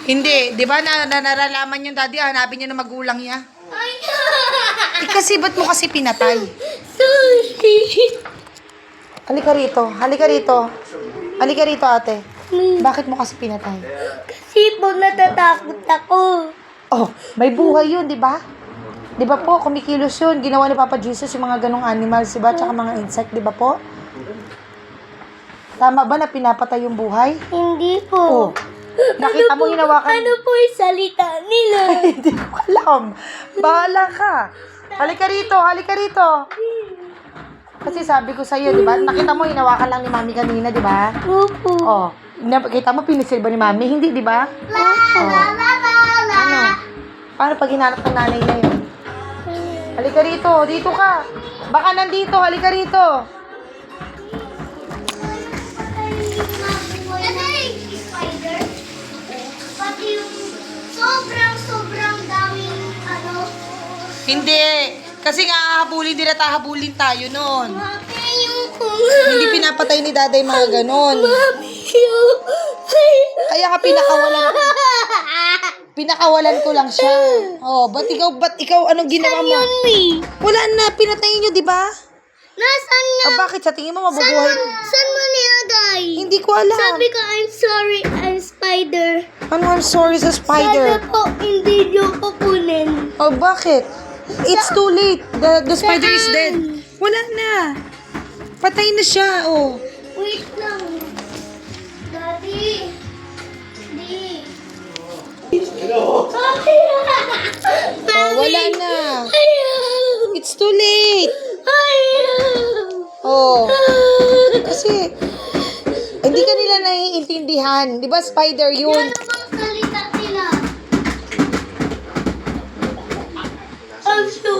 Hindi, di ba naralaman yung daddy, hanapin niya na magulang niya. Ay, Kasi ba't mo kasi pinatay? sorry. Halika rito, halika rito. Halika rito ate. Bakit mo kasi pinatay? Kasi po natatakot ako. Oh, may buhay yun, di ba? Di ba po, kumikilos yun. Ginawa ni Papa Jesus yung mga ganong animals, di ba? Tsaka mga insect, di ba po? Tama ba na pinapatay yung buhay? Hindi po. Oh, nakita mo hinawakan. Ano po yung salita nila? Hindi ko alam. Bahala ka. Halika rito, halika rito. Kasi sabi ko sa'yo, di ba? Nakita mo, hinawakan lang ni Mami kanina, di ba? Opo. Oh, nakita mo, pinisil ba ni Mami? Hindi, di ba? Oh. Ano? Paano pag hinanap ng nanay niya yun? Halika rito, dito ka. Baka nandito, halika rito. Spider. Pati yung sobrang daming Hindi. Kasi nga, hahabulin din at hahabulin tayo nun. Mami, yung Hindi pinapatay ni daday mga ganon. Mami, yung Kaya ka pinakawalan ko lang siya. Oh, ba't ikaw, anong ginawa mo? yun, Mi? Wala na, pinatay niyo, di ba? Nasaan nga? Oh, bakit? Sa tingin mo mabubuhay? Saan mo niaday? Hindi ko alam. Sabi ko, I'm sorry, I'm spider. Ano, I'm sorry sa Sana spider. po, hindi niyo kukunin. Oh, bakit? It's too late. The spider is dead. Wala na. Patay na siya, oh. Wait lang. Daddy. Daddy. Oh, wala na. Ayaw. It's too late. Ayaw. Oh. Kasi, hindi ka nila naiintindihan. Di ba, spider yun? Ano bang salita nila? I'm so